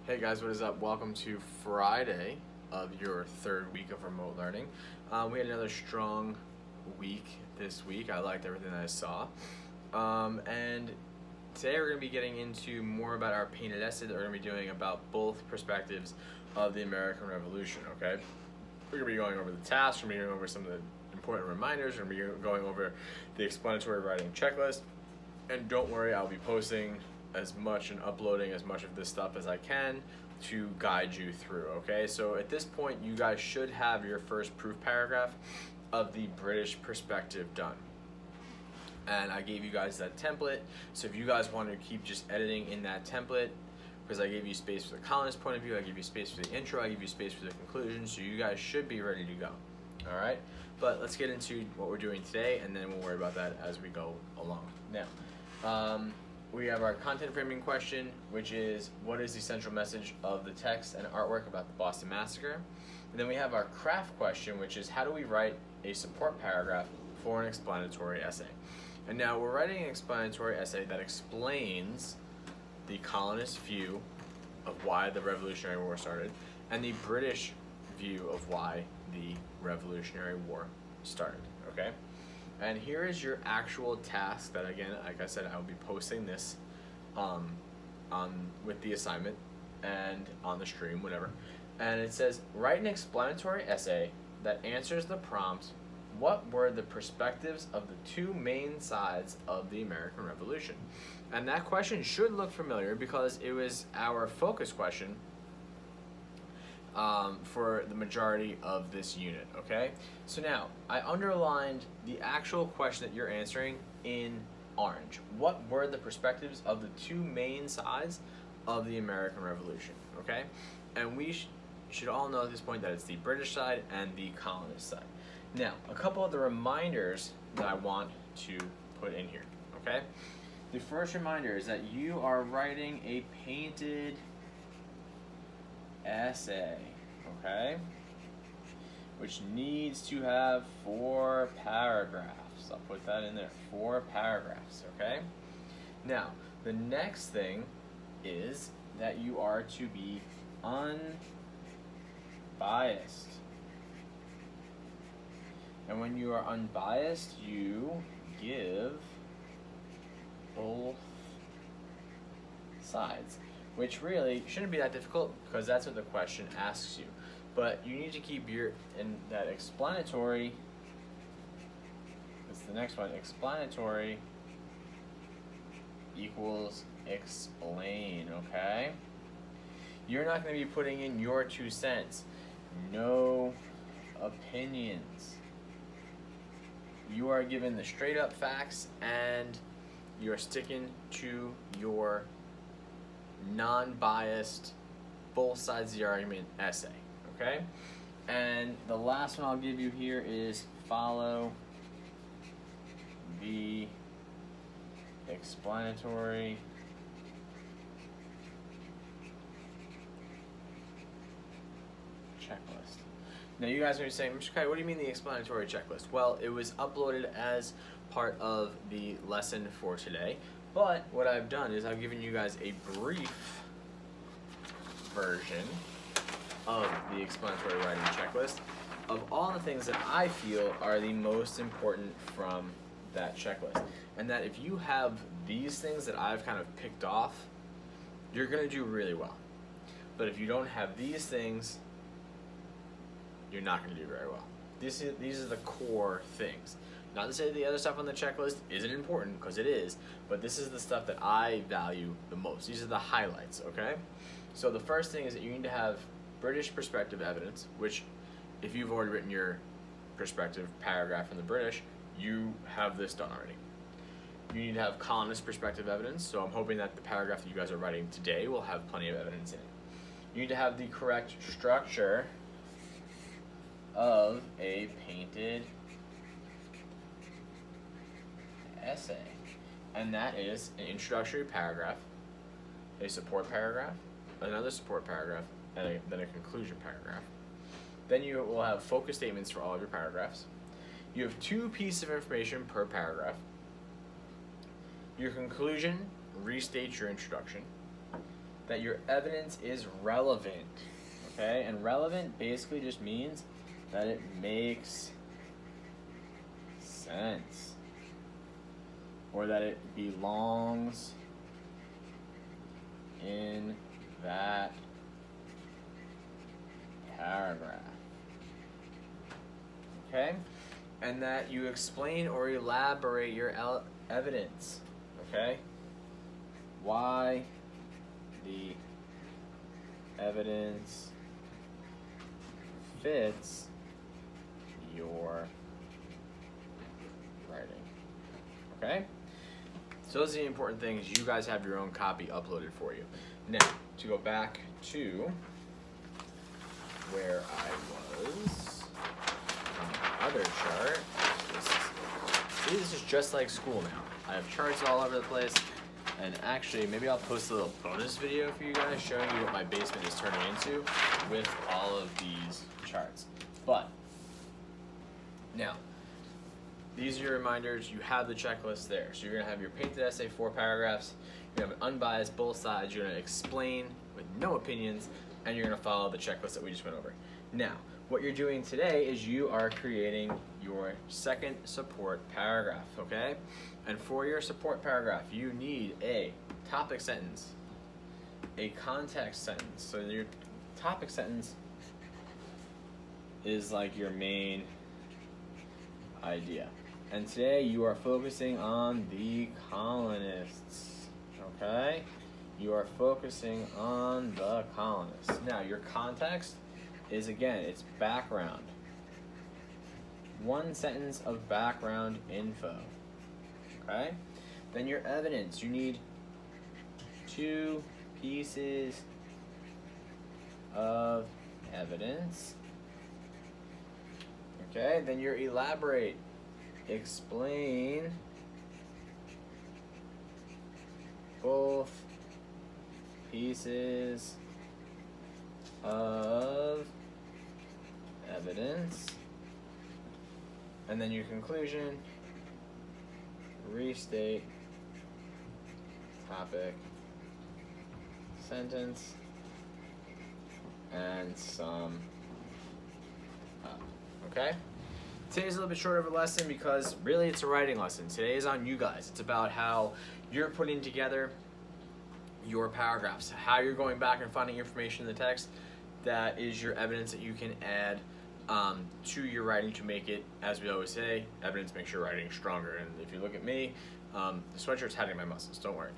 Hey guys, what is up? Welcome to Friday of your third week of remote learning. We had another strong week this week. I liked everything that I saw. And today we're going to be getting into more about our painted essay that we're going to be doing about both perspectives of the American Revolution, okay? We're going to be going over the tasks, we're going to be going over some of the important reminders, we're going to be going over the explanatory writing checklist. And don't worry, I'll be posting as much and uploading as much of this stuff as I can to guide you through, okay? So at this point, you guys should have your first proof paragraph of the British perspective done. And I gave you guys that template, so if you guys want to keep just editing in that template, because I gave you space for the colonist point of view, I give you space for the intro, I give you space for the conclusion, so you guys should be ready to go, all right? But let's get into what we're doing today, and then we'll worry about that as we go along. Now, we have our content framing question, which is, what is the central message of the text and artwork about the Boston Massacre? And then we have our craft question, which is, how do we write a support paragraph for an explanatory essay? And now we're writing an explanatory essay that explains the colonist view of why the Revolutionary War started and the British view of why the Revolutionary War started, okay? And here is your actual task that, again, like I said, I will be posting this with the assignment and on the stream, whatever. And it says, write an explanatory essay that answers the prompt, what were the perspectives of the two main sides of the American Revolution? And that question should look familiar because it was our focus question for the majority of this unit, okay? So now, I underlined the actual question that you're answering in orange. What were the perspectives of the two main sides of the American Revolution, okay? And we should all know at this point that it's the British side and the colonist side. Now, a couple of the reminders that I want to put in here, okay? The first reminder is that you are writing a painted essay, okay, which needs to have 4 paragraphs. I'll put that in there, 4 paragraphs, okay? Now, the next thing is that you are to be unbiased. And when you are unbiased, you give both sides, which really shouldn't be that difficult because that's what the question asks you. But you need to keep that explanatory, that's the next one, explanatory equals explain, okay? You're not going to be putting in your 2 cents, no opinions. You are given the straight up facts and you're sticking to your non-biased, both sides of the argument essay, okay? And the last one I'll give you here is follow the explanatory checklist. Now you guys may be saying, Mr. Kai, what do you mean the explanatory checklist? Well, it was uploaded as part of the lesson for today. But what I've done is I've given you guys a brief version of the explanatory writing checklist of all the things that I feel are the most important from that checklist. And that if you have these things that I've kind of picked off, you're going to do really well. But if you don't have these things, you're not going to do very well. These are the core things. Not to say that the other stuff on the checklist isn't important, because it is, but this is the stuff that I value the most. These are the highlights, okay? So the first thing is that you need to have British perspective evidence, which if you've already written your perspective paragraph in the British, you have this done already. You need to have colonist perspective evidence, so I'm hoping that the paragraph that you guys are writing today will have plenty of evidence in it. You need to have the correct structure of a painted essay, and that is an introductory paragraph, a support paragraph, another support paragraph, and then a conclusion paragraph. Then you will have focus statements for all of your paragraphs. You have 2 pieces of information per paragraph. Your conclusion restates your introduction. that your evidence is relevant, okay? And relevant basically just means that it makes sense, or that it belongs in that paragraph, okay? And that you explain or elaborate your evidence, okay? Why the evidence fits your writing, okay? So those are the important things. You guys have your own copy uploaded for you. Now, to go back to where I was on the other chart, this is just like school now. I have charts all over the place, and actually, maybe I'll post a little bonus video for you guys showing you what my basement is turning into with all of these charts. But, now, these are your reminders. You have the checklist there. So you're going to have your painted essay, 4 paragraphs. You're going to have an unbiased, both sides. You're going to explain with no opinions, and you're going to follow the checklist that we just went over. Now, what you're doing today is you are creating your second support paragraph, okay? And for your support paragraph, you need a topic sentence, a context sentence. So your topic sentence is like your main idea. And today you are focusing on the colonists, okay? You are focusing on the colonists. Now, your context is, again, it's background. 1 sentence of background info, okay? Then your evidence, you need 2 pieces of evidence, okay? Then your elaborate, explain both pieces of evidence. And then your conclusion, restate topic, sentence, and sum up, okay? Today's a little bit shorter of a lesson because really it's a writing lesson. Today is on you guys. It's about how you're putting together your paragraphs, how you're going back and finding information in the text that is your evidence that you can add to your writing to make it, as we always say, evidence makes your writing stronger. And if you look at me, the sweatshirt's hiding my muscles, don't worry.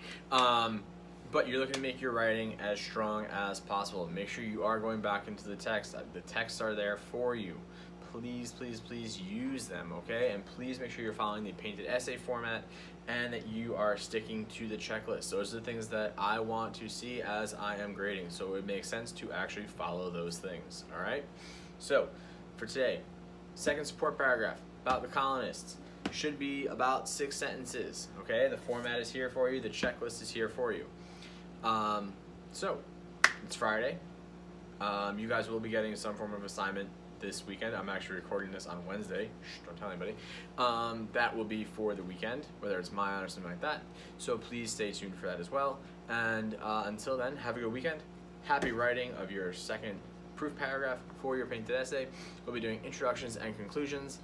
But you're looking to make your writing as strong as possible. Make sure you are going back into the text. The texts are there for you. Please, please, please use them, okay? And please make sure you're following the painted essay format and that you are sticking to the checklist. Those are the things that I want to see as I am grading. So it makes sense to actually follow those things, all right? So for today, second support paragraph about the colonists should be about 6 sentences, okay? The format is here for you. The checklist is here for you. So it's Friday. You guys will be getting some form of assignment this weekend. I'm actually recording this on Wednesday. Shh, don't tell anybody. That will be for the weekend, whether it's Maya or something like that. So please stay tuned for that as well. And until then, have a good weekend. Happy writing of your second proof paragraph for your painted essay. We'll be doing introductions and conclusions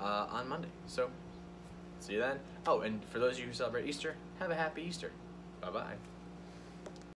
on Monday. So see you then. Oh, and for those of you who celebrate Easter, have a happy Easter. Bye-bye.